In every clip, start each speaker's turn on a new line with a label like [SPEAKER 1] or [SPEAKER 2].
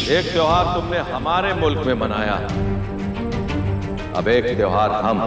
[SPEAKER 1] एक त्योहार तुमने हमारे मुल्क में मनाया, अब एक त्योहार हम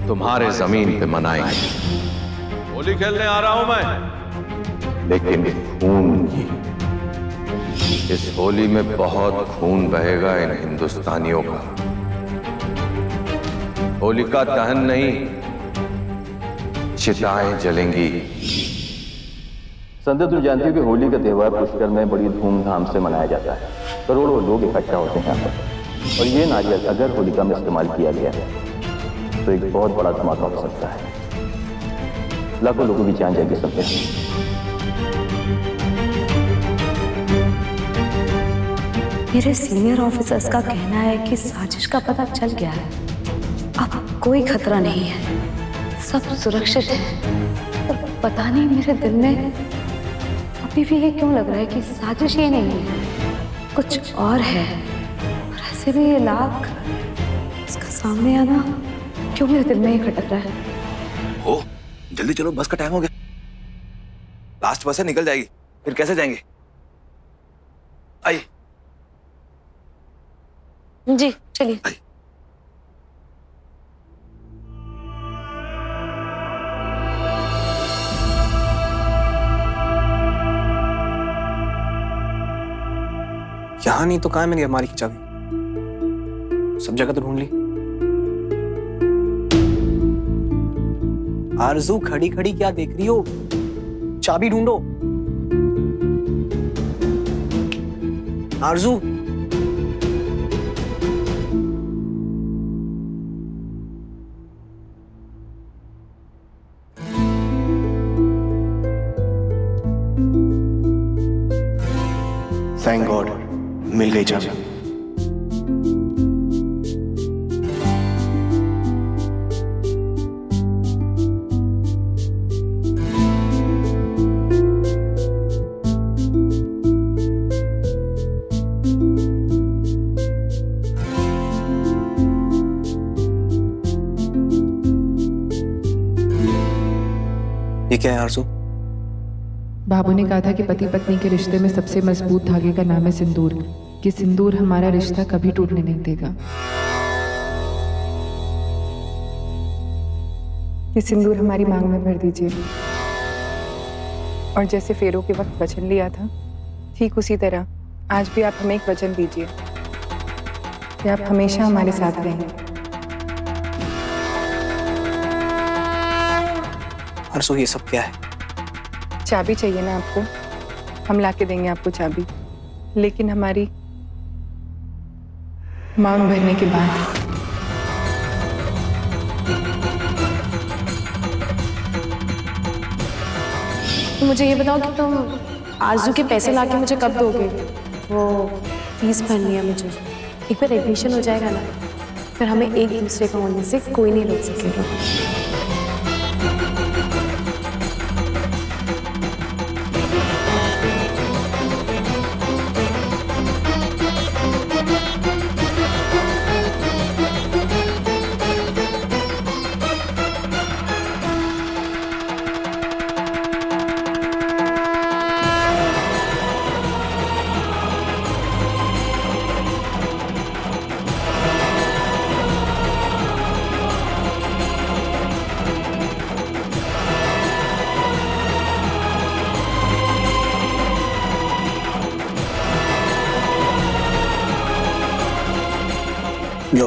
[SPEAKER 1] तुम्हारे जमीन पे मनाएंगे। होली खेलने आ रहा हूं मैं, लेकिन खून की। इस होली में बहुत खून बहेगा इन हिंदुस्तानियों का। होलिका दहन नहीं, चिताएं जलेंगी।
[SPEAKER 2] संध्या, तुम जानती हो कि होली का त्योहार पुष्कर में बड़ी धूमधाम से मनाया जाता है। करोड़ों लोग इकट्ठा होते हैं यहाँ पर। और ये नारियल अगर होलिका में इस्तेमाल किया गया तो एक बहुत बड़ा धमाका हो सकता है। लाखों लोगों की जान जाएगी संध्या।
[SPEAKER 3] मेरे सीनियर ऑफिसर्स का कहना है कि साजिश का पता चल गया है। अब कोई खतरा नहीं है, सब सुरक्षित है। और पता नहीं मेरे दिल में अभी भी ये क्यों लग रहा है कि साजिश ये नहीं है, कुछ और है। और ऐसे भी ये लाख, इसका सामने आना क्यों मेरे दिल में ये खटक रहा है।
[SPEAKER 4] ओ, जल्दी चलो, बस का टाइम हो गया। लास्ट बस है, निकल जाएगी, फिर कैसे जाएंगे? आइए।
[SPEAKER 3] जी चलिए।
[SPEAKER 5] यहाँ नहीं तो कहाँ है मेरी अलमारी की चाबी? सब जगह तो ढूंढ ली। आरजू, खड़ी खड़ी क्या देख रही हो? चाबी ढूंढो। आरजू,
[SPEAKER 2] थैंक गॉड, मिल गई चाबी।
[SPEAKER 5] ये क्या है आरजू?
[SPEAKER 6] बाबू ने कहा था कि पति पत्नी के रिश्ते में सबसे मजबूत धागे का नाम है सिंदूर। कि सिंदूर हमारा रिश्ता कभी टूटने नहीं देगा। ये सिंदूर हमारी मांग में भर दीजिए। और जैसे फेरों के वक्त वचन लिया था, ठीक उसी तरह आज भी आप हमें एक वचन दीजिए कि आप हमेशा हमारे साथ रहेंगे।
[SPEAKER 5] आरजू, ये सब क्या है?
[SPEAKER 6] चाबी चाहिए ना आपको? हम लाके देंगे आपको चाबी, लेकिन हमारी मांग भरने के बाद।
[SPEAKER 3] मुझे ये बताओ कि तुम आरजू के पैसे लाके मुझे कब दोगे? वो फीस भरनी है मुझे। एक बार एडमिशन हो जाएगा ना, फिर हमें एक दूसरे को होने से कोई नहीं रोक सकेगा।
[SPEAKER 5] लो,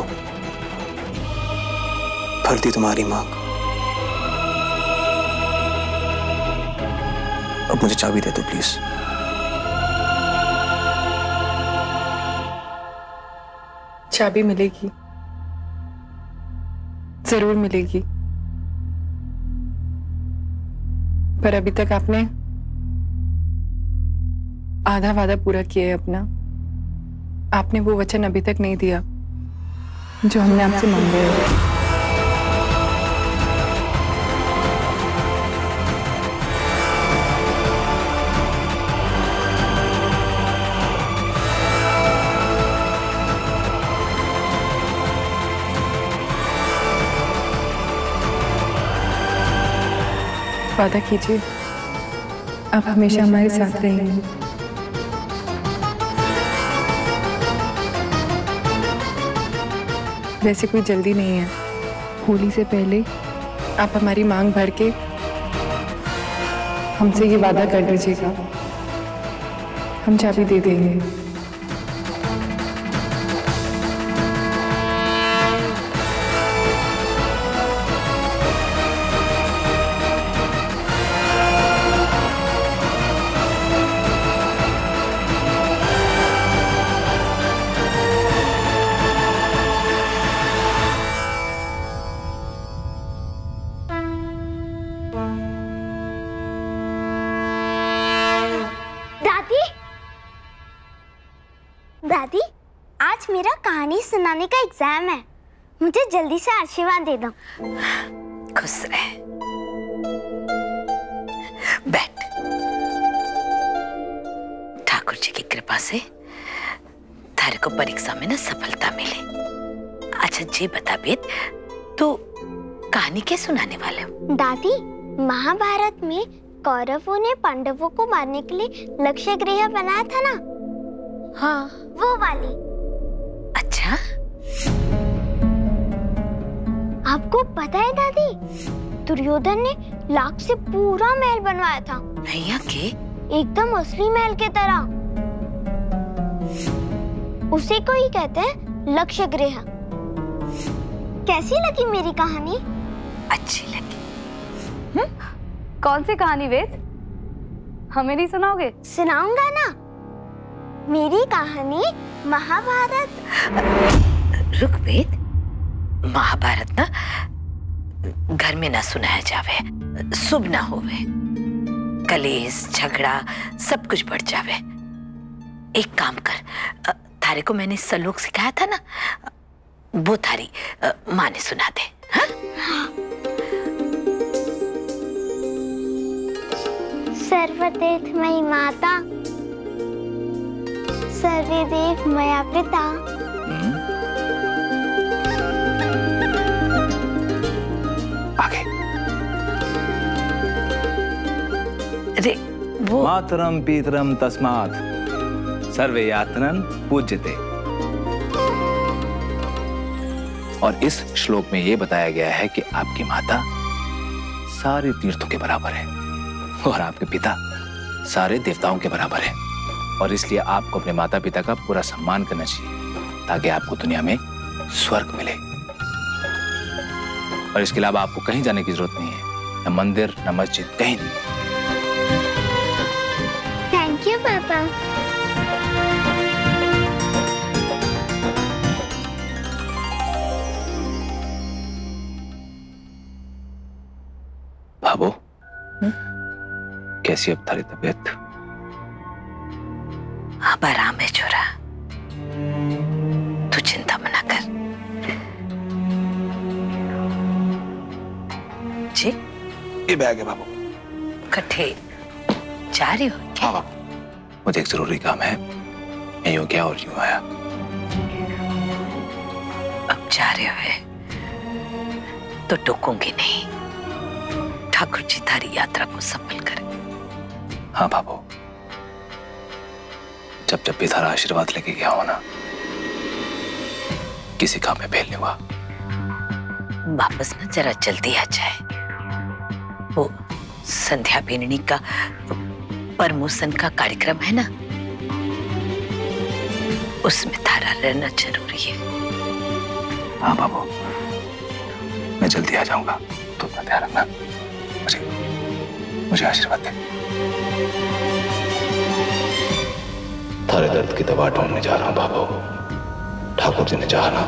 [SPEAKER 5] भर दी तुम्हारी मांग। अब मुझे चाबी दे दो प्लीज।
[SPEAKER 6] चाबी मिलेगी, जरूर मिलेगी, पर अभी तक आपने आधा वादा पूरा किया है अपना। आपने वो वचन अभी तक नहीं दिया जो हमने आपसे मांगा है। वादा कीजिए आप हमेशा हमारे साथ रहेंगे। वैसे कोई जल्दी नहीं है। होली से पहले आप हमारी मांग भर के हमसे ये वादा कर दीजिएगा, हम चाबी दे देंगे।
[SPEAKER 7] दादी, आज मेरा कहानी सुनाने का एग्जाम है, मुझे जल्दी से आशीर्वाद दे दो।
[SPEAKER 8] खुश रहे, बैठ। ठाकुर जी की कृपा से तारे को परीक्षा में ना सफलता मिले। अच्छा जी बता बेट, तू कहानी क्या सुनाने वाले हो?
[SPEAKER 7] दादी, महाभारत में कौरवों ने पांडवों को मारने के लिए लक्ष्य गृह बनाया था ना?
[SPEAKER 8] हाँ,
[SPEAKER 7] वो वाली।
[SPEAKER 8] अच्छा,
[SPEAKER 7] आपको पता है दादी, दुर्योधन ने लाख से पूरा महल बनवाया था।
[SPEAKER 8] भैया के?
[SPEAKER 7] एकदम असली महल की तरह। उसी को ही कहते हैं लक्ष्य गृह। कैसी लगी मेरी कहानी?
[SPEAKER 8] अच्छी लगी।
[SPEAKER 3] कौन सी कहानी वेद? हमें नहीं सुनाओगे?
[SPEAKER 7] सुनाऊंगा ना। मेरी कहानी महाभारत।
[SPEAKER 8] रुक वेद, महाभारत ना घर में ना सुनाया जावे, शुभ ना होवे, कलेश झगड़ा सब कुछ बढ़ जावे। एक काम कर, थारे को मैंने सलोक सिखाया था ना, वो थारी माँ ने सुना दे। हाँ?
[SPEAKER 7] सर्वदेवमयी माता, सर्वदेव मया पिता,
[SPEAKER 4] आगे।
[SPEAKER 8] अरे वो
[SPEAKER 4] मातरम पीतरम तस्मात् सर्वे यातनन पूज्यते। और इस श्लोक में यह बताया गया है कि आपकी माता सारे तीर्थों के बराबर है और आपके पिता सारे देवताओं के बराबर है, और इसलिए आपको अपने माता पिता का पूरा सम्मान करना चाहिए ताकि आपको दुनिया में स्वर्ग मिले। और इसके अलावा आपको कहीं जाने की जरूरत नहीं है, न मंदिर न मस्जिद, कहीं नहीं।
[SPEAKER 7] थैंक यू पापा।
[SPEAKER 4] भाभो, कैसी अब थारी तबीयत?
[SPEAKER 8] अब आराम है छोरा, तू चिंता मना कर। जी
[SPEAKER 4] ये बैग है बाबू।
[SPEAKER 8] कट्ठे जा रही हो क्या?
[SPEAKER 4] हाँ बाबू, मुझे एक जरूरी काम है, मैं यूं गया और यूं आया।
[SPEAKER 8] अब जा रहे हो तो टोकूंगी नहीं। ठाकुर जी थारी यात्रा को सफल करे।
[SPEAKER 4] हाँ बाबू, जब जब भी थारा आशीर्वाद लेके गया हो ना, किसी काम में फेल नहीं हुआ।
[SPEAKER 8] वापस ना जरा जल्दी आ जाए, वो संध्या बेननी का प्रमोशन का कार्यक्रम है ना, उसमें थारा रहना जरूरी है।
[SPEAKER 4] हाँ बाबू, मैं जल्दी आ जाऊंगा, तो अपना ध्यान रखना। मुझे आशीर्वाद दे। थारे दर्द की दवा ढूंढने जा रहा हूं बाबू। ठाकुर जी ने चाहा ना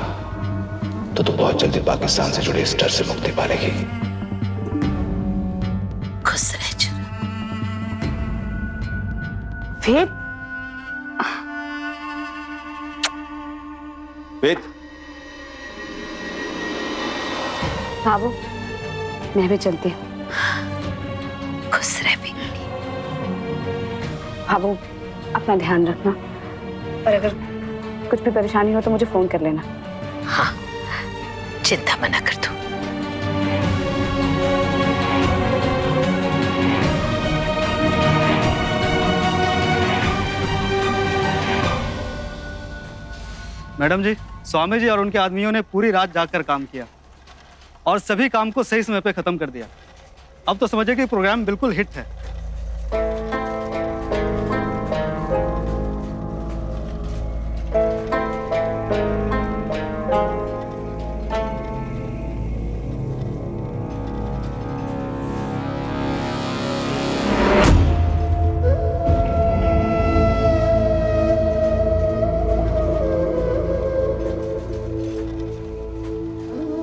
[SPEAKER 4] तो तू बहुत जल्दी पाकिस्तान से जुड़े इस डर से मुक्ति पा लेगी।
[SPEAKER 8] खुश रह छोरा।
[SPEAKER 3] वेद,
[SPEAKER 2] वेद,
[SPEAKER 3] बाबू मैं भी चलती हूँ।
[SPEAKER 8] खुश रह भी।
[SPEAKER 3] बाबू अपना ध्यान रखना, और अगर कुछ भी परेशानी हो तो मुझे फोन कर लेना।
[SPEAKER 8] हाँ, चिंता मना कर तू।
[SPEAKER 5] मैडम जी,
[SPEAKER 9] स्वामी जी और उनके आदमियों ने पूरी रात जागकर काम किया और सभी काम को सही समय पे खत्म कर दिया। अब तो समझिए कि प्रोग्राम बिल्कुल हिट है।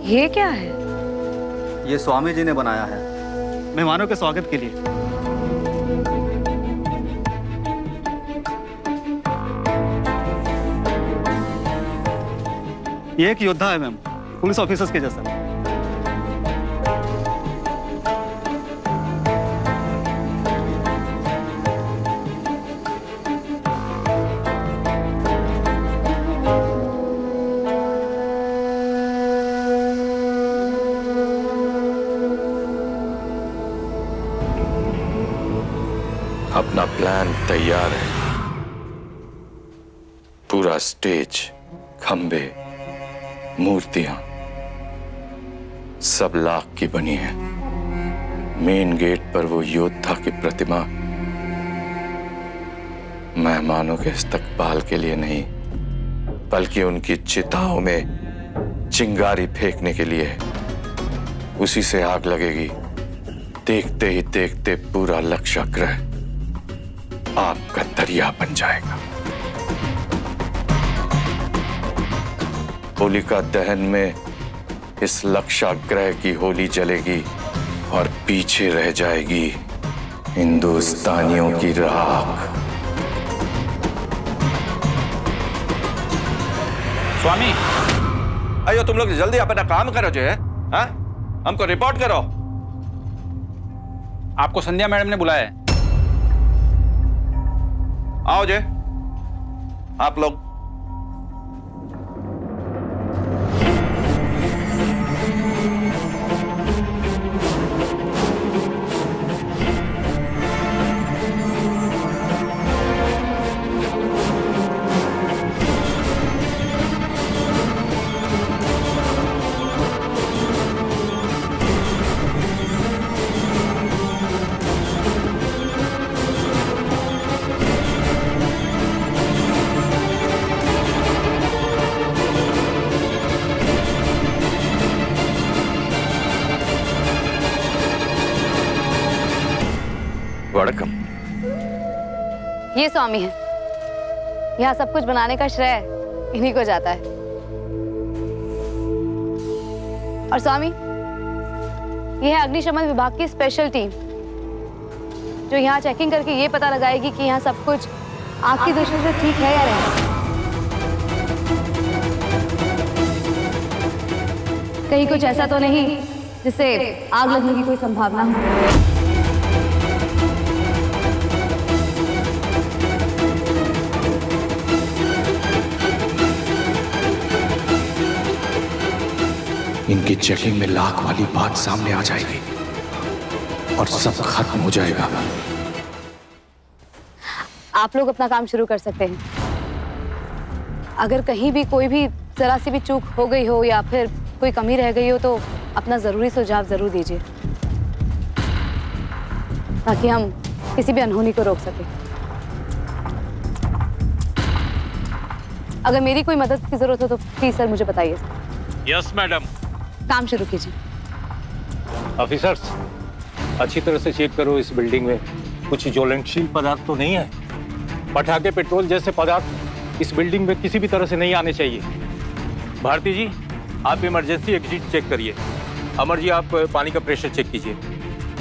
[SPEAKER 3] ये क्या है?
[SPEAKER 9] ये स्वामी जी ने बनाया है मेहमानों के स्वागत के लिए। ये एक योद्धा है मैम, पुलिस ऑफिसर्स के जैसा।
[SPEAKER 1] अपना प्लान तैयार है। पूरा स्टेज, खंबे, मूर्तियां सब लाख की बनी है। मेन गेट पर वो योद्धा की प्रतिमा मेहमानों के इस्तकबाल के लिए नहीं, बल्कि उनकी चिताओं में चिंगारी फेंकने के लिए। उसी से आग लगेगी। देखते ही देखते पूरा लक्षाग्रह आग का दरिया बन जाएगा। होलिका दहन में इस लक्षाग्रह की होली जलेगी और पीछे रह जाएगी हिंदुस्तानियों की राख। स्वामी, अयो तुम लोग जल्दी अपना काम करो जो है। हाँ? हमको रिपोर्ट करो।
[SPEAKER 10] आपको संध्या मैडम ने बुलाया है।
[SPEAKER 1] आओ जे, आप लोग। वड़कम।
[SPEAKER 3] ये स्वामी है। यहाँ सब कुछ बनाने का श्रेय इन्हीं को जाता है। और स्वामी, ये है अग्निशमन विभाग की स्पेशल टीम जो यहाँ चेकिंग करके ये पता लगाएगी कि यहाँ सब कुछ आग की दृष्टि से ठीक है या नहीं। कहीं कुछ ऐसा तो नहीं जिससे आग लगने की कोई संभावना हो।
[SPEAKER 4] इनकी चेकिंग में लाख वाली बात सामने आ जाएगी और सब खत्म हो जाएगा।
[SPEAKER 3] आप लोग अपना काम शुरू कर सकते हैं। अगर कहीं भी कोई भी जरा सी भी चूक हो गई हो या फिर कोई कमी रह गई हो तो अपना जरूरी सुझाव जरूर दीजिए ताकि हम किसी भी अनहोनी को रोक सकें। अगर मेरी कोई मदद की जरूरत हो तो प्लीज सर मुझे बताइए।
[SPEAKER 10] Yes madam.
[SPEAKER 3] काम शुरू कीजिए।
[SPEAKER 10] ऑफिसर्स, अच्छी तरह से चेक करो इस बिल्डिंग में कुछ ज्वलनशील पदार्थ तो नहीं है। पटाखे, पेट्रोल जैसे पदार्थ इस बिल्डिंग में किसी भी तरह से नहीं आने चाहिए। भारती जी, आप इमरजेंसी एग्जिट चेक करिए। अमर जी, आप पानी का प्रेशर चेक कीजिए।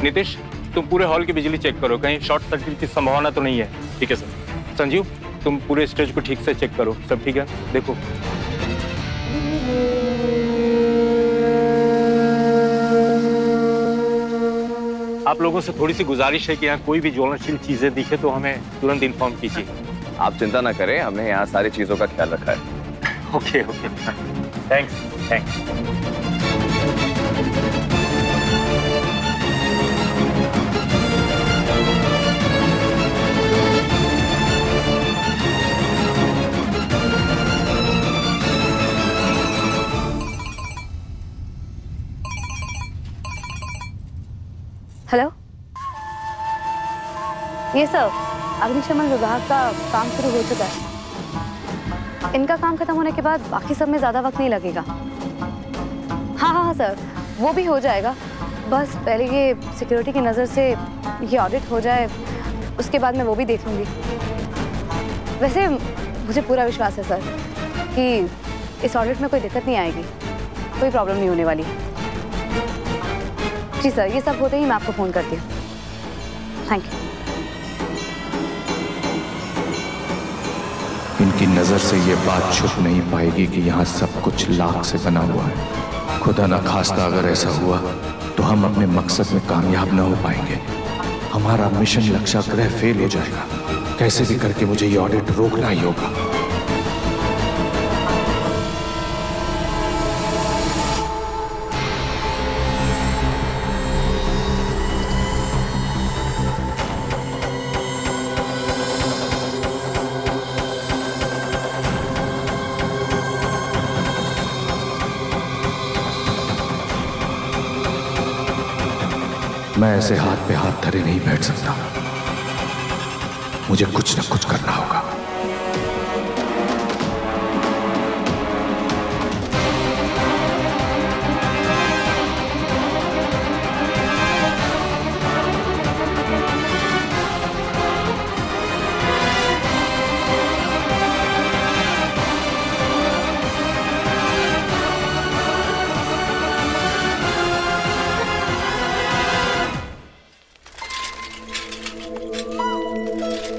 [SPEAKER 10] नीतीश, तुम पूरे हॉल की बिजली चेक करो, कहीं शॉर्ट सर्किट की संभावना तो नहीं है। ठीक है सर। संजीव, तुम पूरे स्टेज को ठीक से चेक करो। सब ठीक है? देखो। आप लोगों से थोड़ी सी गुजारिश है कि यहाँ कोई भी ज्वलनशील चीजें दिखे तो हमें तुरंत इन्फॉर्म कीजिए।
[SPEAKER 2] आप चिंता ना करें, हमने यहाँ सारी चीजों का ख्याल रखा है।
[SPEAKER 10] Okay okay, thanks thanks.
[SPEAKER 3] Hello, ये सब अग्निशमन विभाग का काम शुरू हो चुका है। इनका काम खत्म होने के बाद बाकी सब में ज्यादा वक्त नहीं लगेगा। हाँ हाँ सर, वो भी हो जाएगा। बस पहले ये सिक्योरिटी की नज़र से ये ऑडिट हो जाए, उसके बाद मैं वो भी देख लूँगी। वैसे मुझे पूरा विश्वास है सर कि इस ऑडिट में कोई दिक्कत नहीं आएगी, कोई प्रॉब्लम नहीं होने वाली। जी सर, ये सब होते ही मैं आपको फ़ोन करती हूँ। Thank you.
[SPEAKER 1] इनकी नजर से ये बात छुप नहीं पाएगी कि यहाँ सब कुछ लाख से बना हुआ है। खुदा न खास्ता अगर ऐसा हुआ तो हम अपने मकसद में कामयाब न हो पाएंगे। हमारा मिशन लक्ष्याग्रह फेल हो जाएगा। कैसे भी करके मुझे ये ऑडिट रोकना ही होगा। मैं ऐसे हाथ पे हाथ धरे नहीं बैठ सकता। मुझे कुछ न कुछ करना होगा।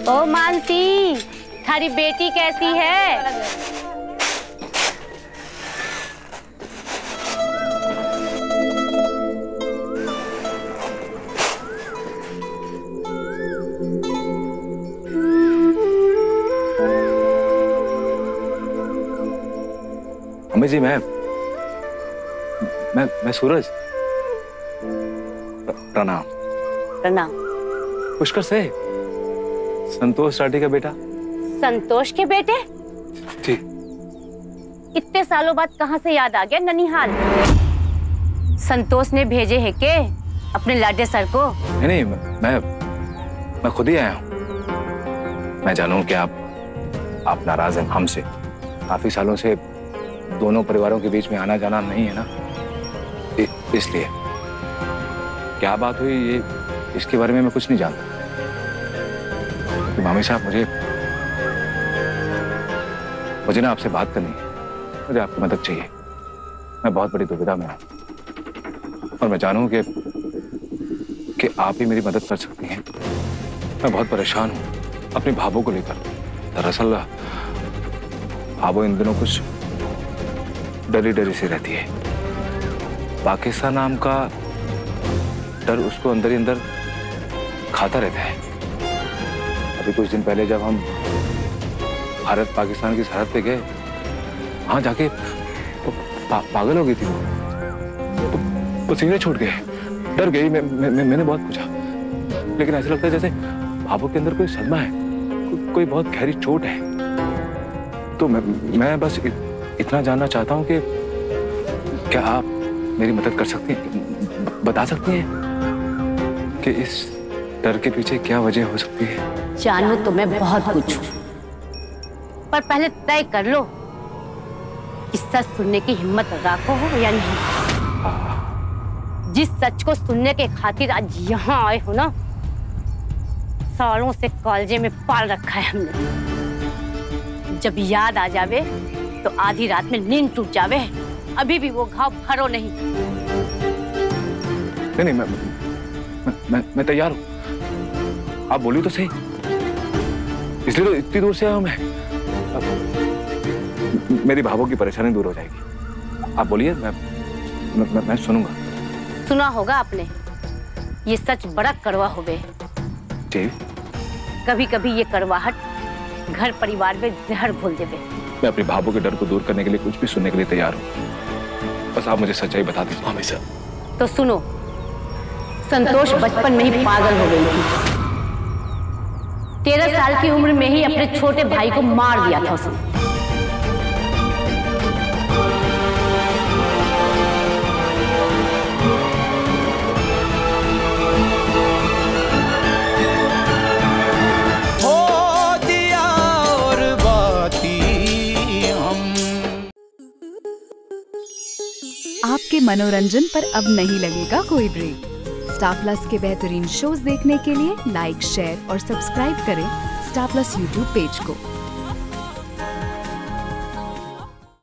[SPEAKER 11] ओ मानसी, थारी बेटी कैसी है?
[SPEAKER 4] अम्मी जी, मैं सूरज। प्रणाम।
[SPEAKER 11] प्रणाम।
[SPEAKER 4] पुष्कर से संतोष राठी का बेटा।
[SPEAKER 11] संतोष के बेटे?
[SPEAKER 4] जी।
[SPEAKER 11] इतने सालों बाद कहाँ से याद आ गया ननिहाल? संतोष ने भेजे है के अपने लाडे सर को?
[SPEAKER 4] नहीं, मैं खुद ही आया हूँ। मैं जानूं कि आप नाराज हैं हमसे। काफी सालों से दोनों परिवारों के बीच में आना जाना नहीं है ना, इसलिए। क्या बात हुई ये, इसके बारे में मैं कुछ नहीं जानता। मामी साहब, मुझे ना आपसे बात करनी है। मुझे आपकी मदद चाहिए। मैं बहुत बड़ी दुविधा में हूँ और मैं जानूं कि आप ही मेरी मदद कर सकती हैं। मैं बहुत परेशान हूँ अपनी भाभो को लेकर। दरअसल भाभो इन दिनों कुछ डरी डरी सी रहती है। पाकिस्तान नाम का डर उसको अंदर ही अंदर खाता रहता है। अभी कुछ दिन पहले जब हम भारत पाकिस्तान की सरहद पे गए, वहां जाके पागल हो गई थी वो। पसीने छूट गए, डर गई। मैंने बहुत पूछा, लेकिन ऐसा लगता है जैसे भाभो के अंदर कोई सदमा है, कोई बहुत गहरी चोट है। तो मैं बस इतना जानना चाहता हूँ कि क्या आप मेरी मदद कर सकती हैं, बता सकती हैं कि इस डर के पीछे क्या वजह हो सकती है?
[SPEAKER 11] जानू तो मैं बहुत कुछ हूँ, पर पहले तय कर लो कि सच सुनने की हिम्मत रखो हो या नहीं। जिस सच को सुनने के खातिर आज यहाँ आए हो ना, सालों से कॉलेज में पाल रखा है हमने। जब याद आ जावे तो आधी रात में नींद टूट जावे। अभी भी वो घाव भरो नहीं।
[SPEAKER 4] नहीं, मैं तैयार हूँ। आप बोलिए तो सही, इसलिए तो इतनी दूर से आया हूं मैं। मेरी भाभो की परेशानी दूर हो जाएगी। आप बोलिए, मैं सुनूंगा।
[SPEAKER 11] सुना होगा आपने, ये सच बड़ा कड़वा होवे।
[SPEAKER 4] जी।
[SPEAKER 11] कभी कभी ये कड़वाहट घर परिवार में जहर घोल देवे।
[SPEAKER 4] मैं अपनी भाभो के डर को दूर करने के लिए कुछ भी सुनने के लिए तैयार हूँ। बस आप मुझे सच्चाई बता दीजिए। हाँ सर।
[SPEAKER 11] तो सुनो, संतोष बचपन में ही पागल हो गई थी। 13 साल की उम्र में ही अपने छोटे भाई को मार दिया था उसने।
[SPEAKER 12] मनोरंजन पर अब नहीं लगेगा कोई ब्रेक। स्टार प्लस के बेहतरीन शोज देखने के लिए लाइक, शेयर और सब्सक्राइब करें स्टार प्लस यूट्यूब पेज को।